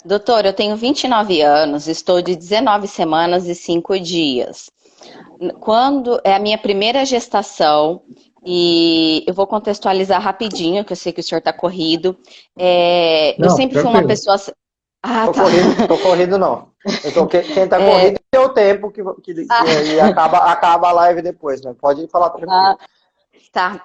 Doutor, eu tenho 29 anos, estou de 19 semanas e 5 dias. Quando é a minha primeira gestação, e eu vou contextualizar rapidinho, que eu sei que o senhor está corrido. Eu Não, sempre fui uma tranquilo. pessoa. Ah, tá. Tô corrido não. Quem tá É, corrido é o tempo que aí acaba a live depois, né? Pode falar tranquilo. tá.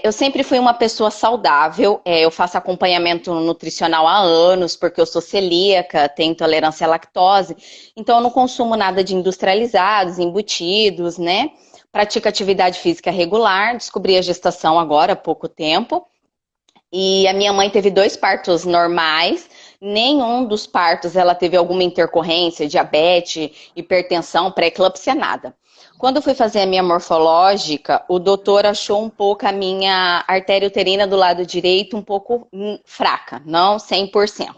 Eu sempre fui uma pessoa saudável. Eu faço acompanhamento nutricional há anos, porque eu sou celíaca, tenho intolerância à lactose. Então, eu não consumo nada de industrializados, embutidos, né? Pratico atividade física regular. Descobri a gestação agora, há pouco tempo. E a minha mãe teve 2 partos normais. Nenhum dos partos ela teve alguma intercorrência, diabetes, hipertensão, pré-eclâmpsia, nada. Quando eu fui fazer a minha morfológica, o doutor achou um pouco a minha artéria uterina do lado direito um pouco fraca, não 100%.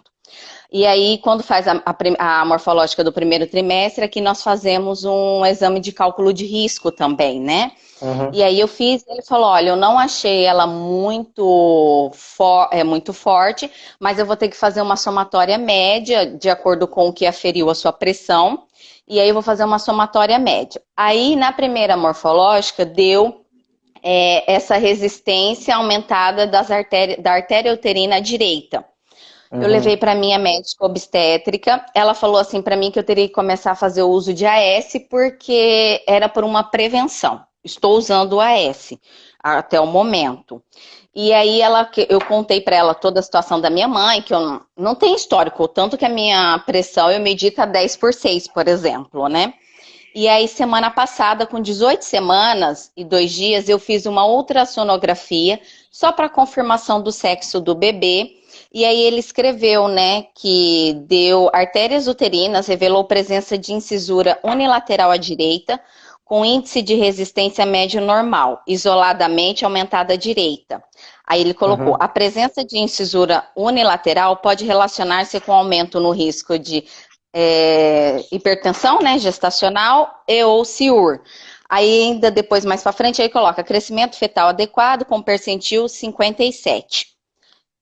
E aí, quando faz a morfológica do primeiro trimestre, aqui nós fazemos um exame de cálculo de risco também, né? Uhum. E aí eu fiz, ele falou, olha, eu não achei ela muito forte, mas eu vou ter que fazer uma somatória média, de acordo com o que aferiu a sua pressão, e aí eu vou fazer uma somatória média. Aí, na primeira morfológica, deu essa resistência aumentada da artéria uterina direita. Eu levei Uhum. para minha médica obstétrica. Ela falou assim para mim que eu teria que começar a fazer o uso de AS porque era por uma prevenção. Estou usando o AS até o momento. E aí eu contei para ela toda a situação da minha mãe, que eu não tenho histórico, tanto que a minha pressão eu medi tá 10/6, por exemplo, né? E aí, semana passada, com 18 semanas e 2 dias, eu fiz uma ultrassonografia só para confirmação do sexo do bebê. E aí ele escreveu, né, que deu artérias uterinas, revelou presença de incisura unilateral à direita, com índice de resistência médio normal, isoladamente aumentada à direita. Aí ele colocou, Uhum. a presença de incisura unilateral pode relacionar-se com aumento no risco de hipertensão, né, gestacional e ou CIUR. Aí ainda depois, mais para frente, aí coloca crescimento fetal adequado com percentil 57.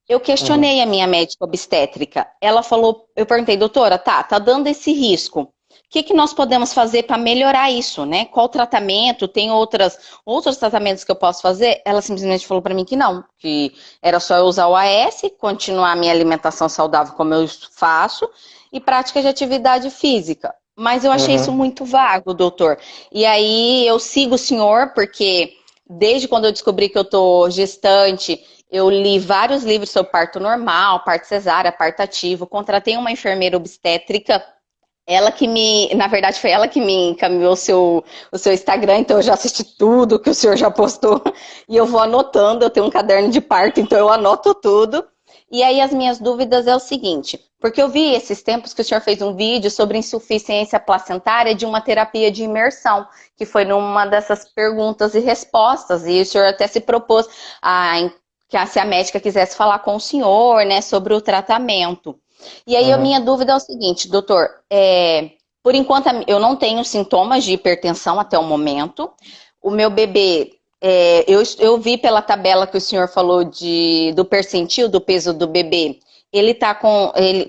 Eu Uhum. questionei a minha médica obstétrica. Ela falou, eu perguntei, doutora, tá dando esse risco. O que nós podemos fazer para melhorar isso, né? Qual tratamento? Tem outros tratamentos que eu posso fazer? Ela simplesmente falou para mim que não, que era só eu usar o AS, continuar a minha alimentação saudável como eu faço e prática de atividade física. Mas eu achei isso Uhum. muito vago, doutor. E aí eu sigo o senhor porque desde quando eu descobri que eu tô gestante, eu li vários livros sobre parto normal, parto cesárea, parto ativo. Contratei uma enfermeira obstétrica. Na verdade, foi ela que me encaminhou o seu Instagram, então eu já assisti tudo que o senhor já postou. E eu vou anotando, eu tenho um caderno de parto, então eu anoto tudo. E aí as minhas dúvidas é o seguinte, porque eu vi esses tempos que o senhor fez um vídeo sobre insuficiência placentária de uma terapia de imersão, que foi numa dessas perguntas e respostas, e o senhor até se propôs que se a médica quisesse falar com o senhor, né, sobre o tratamento. E aí a Uhum. minha dúvida é o seguinte, doutor, por enquanto eu não tenho sintomas de hipertensão até o momento. O meu bebê, eu vi pela tabela que o senhor falou do percentil do peso do bebê.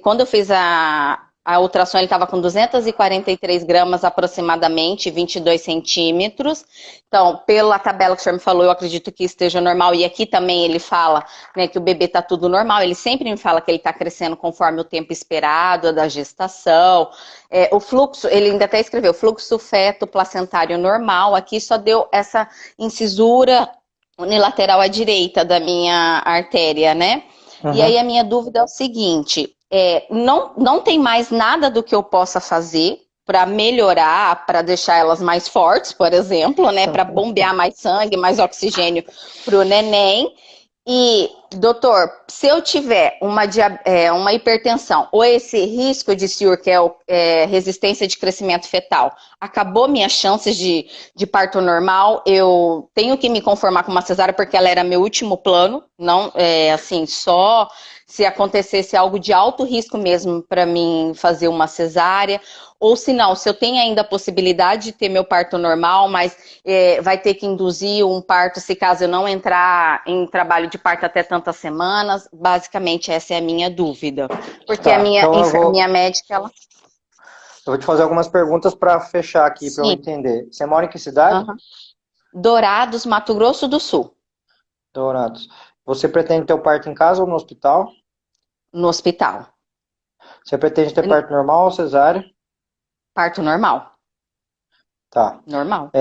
Quando eu fiz a ultrassom, ele estava com 243 gramas aproximadamente, 22 centímetros. Então, pela tabela que o senhor me falou, eu acredito que esteja normal. E aqui também ele fala, né, que o bebê está tudo normal. Ele sempre me fala que ele está crescendo conforme o tempo esperado da gestação. O fluxo, ele ainda até escreveu, fluxo feto placentário normal. Aqui só deu essa incisura unilateral à direita da minha artéria, né? E aí Uhum. a minha dúvida é o seguinte, não tem mais nada do que eu possa fazer para melhorar, para deixar elas mais fortes, por exemplo, né? Para bombear mais sangue, mais oxigênio para o neném. E, doutor, se eu tiver uma hipertensão ou esse risco de CIUR, que é resistência de crescimento fetal, acabou minhas chances de parto normal, eu tenho que me conformar com uma cesárea porque ela era meu último plano, não, assim, só se acontecesse algo de alto risco mesmo para mim fazer uma cesárea, ou se não, se eu tenho ainda a possibilidade de ter meu parto normal, mas vai ter que induzir um parto se caso eu não entrar em trabalho de parto até tanto quantas semanas? Basicamente, essa é a minha dúvida. Porque Tá, então a minha médica, ela... eu vou te fazer algumas perguntas para fechar aqui, para eu Sim. entender. Você mora em que cidade? Aham. Dourados, Mato Grosso do Sul, Dourados. Você pretende ter o parto em casa ou no hospital? no hospital. Você pretende ter parto normal ou cesárea? Parto normal. Tá. Normal.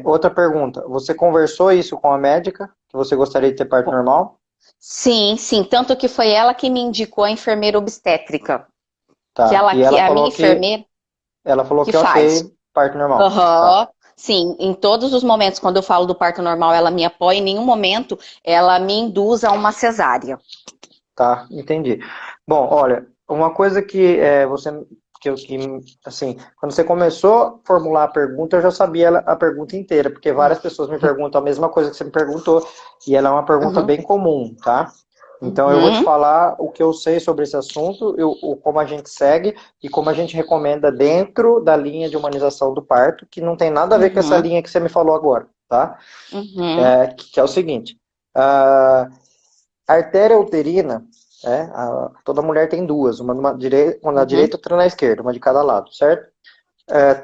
Outra pergunta. Você conversou isso com a médica? Que você gostaria de ter parto normal? Sim, sim. Tanto que foi ela que me indicou a enfermeira obstétrica. Tá. E Que ela a minha falou que enfermeira que ok, faz. parto normal. Tá. Aham. Sim, em todos os momentos, quando eu falo do parto normal, ela me apoia, em nenhum momento ela me induz a uma cesárea. Tá, entendi. Bom, olha, uma coisa que assim, quando você começou a formular a pergunta, eu já sabia a pergunta inteira, porque várias pessoas me perguntam a mesma coisa que você me perguntou, e ela é uma pergunta Uhum. bem comum, tá? Então eu vou te Uhum. falar o que eu sei sobre esse assunto, como a gente segue e como a gente recomenda dentro da linha de humanização do parto, que não tem nada a ver com essa Uhum. linha que você me falou agora, tá? Uhum. Que é o seguinte, a artéria uterina, toda mulher tem duas, uma na Uhum. direita e outra na esquerda, uma de cada lado, certo?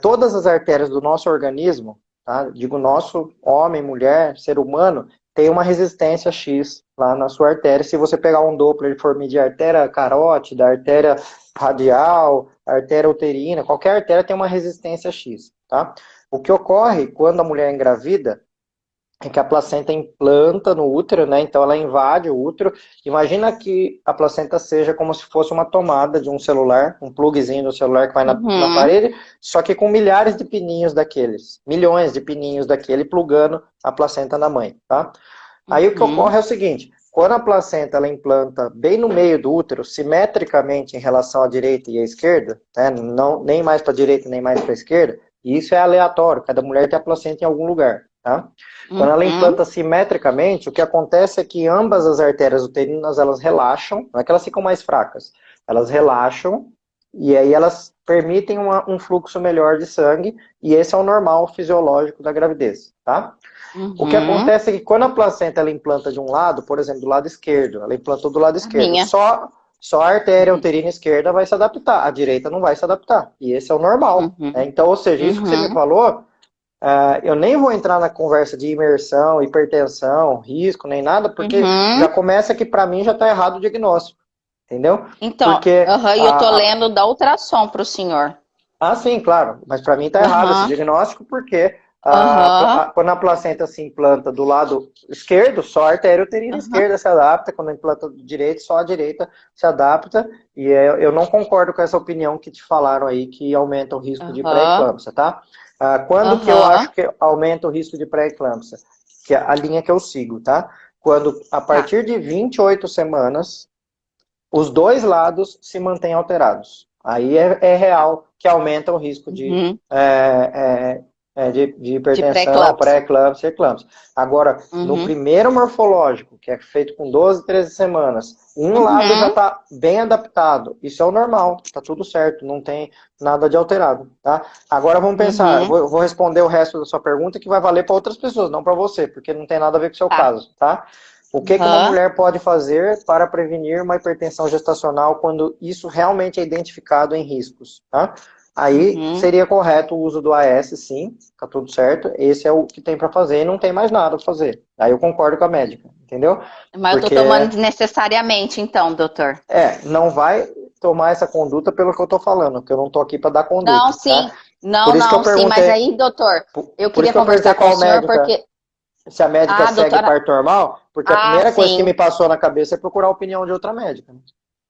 Todas as artérias do nosso organismo, tá? Digo nosso, homem, mulher, ser humano, tem uma resistência X lá na sua artéria. Se você pegar um Doppler e for medir a artéria carótida, a artéria radial, a artéria uterina, qualquer artéria tem uma resistência X, tá? O que ocorre quando a mulher engravida é que a placenta implanta no útero, né? Então ela invade o útero. Imagina que a placenta seja como se fosse uma tomada de um celular, um plugzinho do celular que vai na Uhum. parede, só que com milhares de pininhos daqueles, milhões de pininhos daquele plugando a placenta na mãe, tá? Aí o que Uhum. ocorre é o seguinte, quando a placenta ela implanta bem no meio do útero, simetricamente em relação à direita e à esquerda, né? Não, nem mais para a direita nem mais para a esquerda, e isso é aleatório, cada mulher tem a placenta em algum lugar, tá? Quando ela Uhum. implanta simetricamente, o que acontece é que ambas as artérias uterinas elas relaxam, não é que elas ficam mais fracas, elas relaxam e aí elas permitem um fluxo melhor de sangue e esse é o normal fisiológico da gravidez, tá? O que Uhum. acontece é que quando a placenta ela implanta de um lado, por exemplo, do lado esquerdo, ela implantou do lado A esquerdo, minha. só a artéria Uhum. uterina esquerda vai se adaptar, a direita não vai se adaptar. E esse é o normal, né? Uhum. Então, ou seja, isso que você me Uhum. falou, eu nem vou entrar na conversa de imersão, hipertensão, risco, nem nada, porque já Uhum. começa que para mim já está errado o diagnóstico, entendeu? Então, Porque aham, e eu tô lendo da ultrassom pro senhor. sim, claro, mas para mim está errado esse Aham. diagnóstico porque Aham. quando a placenta se implanta do lado esquerdo, só a artéria uterina Aham. esquerda se adapta, quando implanta do direito, só a direita se adapta, e eu não concordo com essa opinião que te falaram aí, que aumenta o risco de Aham. pré-eclâmpsia, tá? Quando que eu acho Aham. que aumenta o risco de pré-eclâmpsia? Que é a linha que eu sigo, tá? Quando a Tá. partir de 28 semanas, os dois lados se mantêm alterados. Aí é real que aumenta o risco Uhum. de De hipertensão, pré-eclâmpsia. pré-eclâmpsia e eclâmpsia. Agora, no Uhum. primeiro morfológico, que é feito com 12, 13 semanas, um lado já Uhum. está bem adaptado. Isso é o normal, está tudo certo, não tem nada de alterado. Tá? Agora vamos pensar, Uhum. vou responder o resto da sua pergunta que vai valer para outras pessoas, não para você, porque não tem nada a ver com o seu Tá. caso. Tá? O que uma Aham. mulher pode fazer para prevenir uma hipertensão gestacional quando isso realmente é identificado em riscos? Tá? Aí Uhum. seria correto o uso do AS, sim, tá tudo certo. Esse é o que tem para fazer e não tem mais nada para fazer. Aí eu concordo com a médica, entendeu? Mas eu tô Porque tomando desnecessariamente, então, doutor. não vai tomar essa conduta pelo que eu tô falando, que eu não tô aqui para dar Não, conduta, tá? sim. Não, Por isso que eu não, sim. Mas perguntei, aí, doutor, eu por isso queria que eu perguntei conversar com o qual senhor médica, porque. se a médica Ah, segue doutora. parto normal, porque a Ah, primeira coisa que sim. me passou na cabeça é procurar a opinião de outra médica.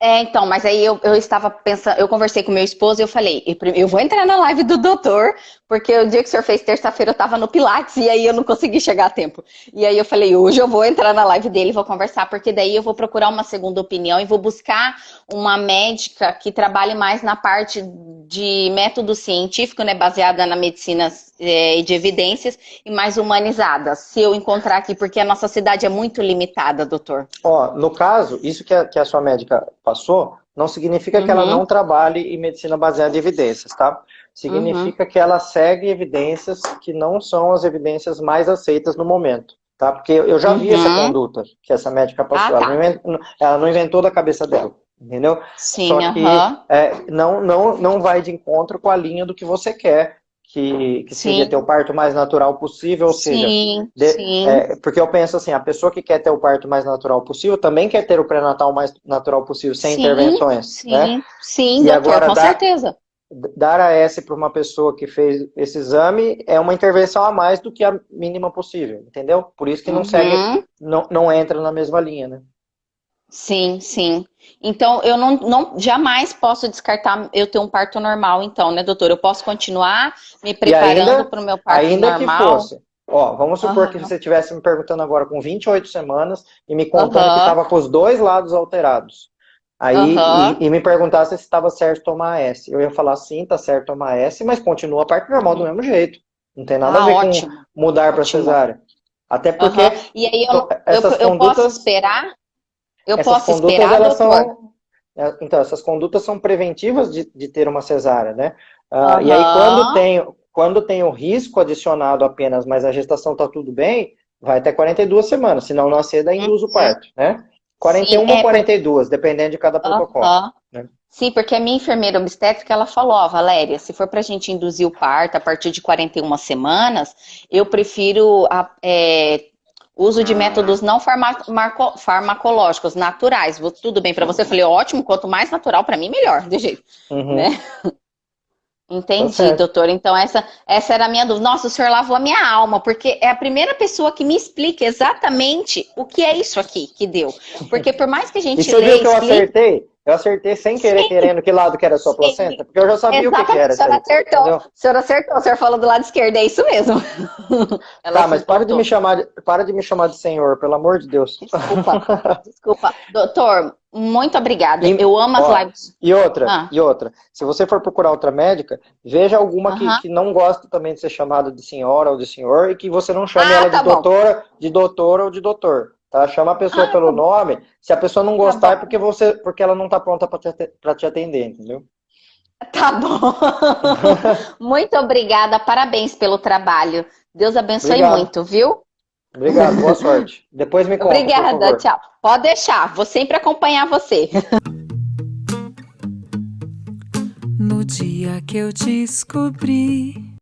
Então, mas aí eu estava pensando, eu conversei com meu esposo e eu falei, eu vou entrar na live do doutor, porque o dia que o senhor fez terça-feira eu estava no Pilates e aí eu não consegui chegar a tempo. E aí eu falei, hoje eu vou entrar na live dele e vou conversar, porque daí eu vou procurar uma segunda opinião e vou buscar uma médica que trabalhe mais na parte de método científico, né, baseada na medicina e de evidências e mais humanizada, se eu encontrar aqui, porque a nossa cidade é muito limitada, doutor. Ó, no caso, isso que a sua médica passou, não significa que ela Uhum, não trabalhe em medicina baseada em evidências, tá? uhum, Significa que ela segue evidências que não são as evidências mais aceitas no momento. tá? Porque eu já vi essa Uhum. conduta que essa médica passou. Ah, tá. Ela não inventou da cabeça dela, entendeu? Sim, Só que aham. não vai de encontro com a linha do que você quer, que seria ter o Sim, parto mais natural possível, ou seja, sim, sim. porque eu penso assim, a pessoa que quer ter o parto mais natural possível também quer ter o pré-natal mais natural possível, sem Sim, intervenções, né? sim, sim, E doutor, agora com certeza. dar a S para uma pessoa que fez esse exame é uma intervenção a mais do que a mínima possível, entendeu? Por isso que não segue, Uhum. não entra na mesma linha, né? Sim, sim. Então, eu jamais posso descartar eu ter um parto normal, então, né, doutor? Eu posso continuar me E preparando para o meu parto ainda que normal? fosse, ó, vamos supor que Aham, você estivesse me perguntando agora com 28 semanas e me contando que aham, estava com os dois lados alterados. Aí, aham. e me perguntasse se estava certo tomar S. Eu ia falar sim, tá certo tomar S, mas continua a parte normal do Uhum. mesmo jeito. Não tem nada a Ah, ver com ótimo, mudar para ótimo. cesárea. Até Aham. porque E aí eu, essas eu posso condutas esperar? Eu Essas posso condutas, esperar, elas doutor? são. Então, essas condutas são preventivas de ter uma cesárea, né? E aí, Aham. quando tem o risco adicionado apenas, mas a gestação está tudo bem, vai até 42 semanas. Se não nascer, daí induz o Uhum. parto, né? Sim, 41 ou 42, dependendo de cada protocolo. aham. Né? Sim, porque a minha enfermeira obstétrica, ela falou, ó, Valéria, se for pra gente induzir o parto a partir de 41 semanas, eu prefiro uso de métodos não farmacológicos, naturais. Tudo bem pra você? Eu falei, ótimo, quanto mais natural pra mim, melhor, de jeito, né? Uhum, tá Entendi, certo. doutor. Então, essa era a minha dúvida. Nossa, o senhor lavou a minha alma, porque é a primeira pessoa que me explica exatamente o que é isso aqui que deu. Porque por mais que a E gente você viu lê, que eu explique, acertei? Eu acertei sem querer, sim, querendo que lado que era a sua sim, placenta, porque eu já sabia o que que exatamente, era o isso senhor aí, acertou. O entendeu? senhor acertou, o senhor falou do lado esquerdo, é isso mesmo. Ela Tá, mas suportou. para de me chamar de senhor, pelo amor de Deus. Desculpa, desculpa. Doutor, muito obrigada. E, Eu amo as ó, lives. Ah, e outra, se você for procurar outra médica, veja alguma aham. que não gosta também de ser chamada de senhora ou de senhor e que você não chame Ah, ela tá bom. de doutora ou de doutor, tá? Chama a pessoa Ah, pelo nome. Se a pessoa não tá gostar é bom. porque ela não tá pronta para te atender, entendeu? Tá bom. Muito obrigada, parabéns pelo trabalho. Deus abençoe Obrigado. muito, viu? Obrigado, boa sorte. Depois me conta, por Obrigada, favor. tchau. Pode deixar, vou sempre acompanhar você. No dia que eu descobri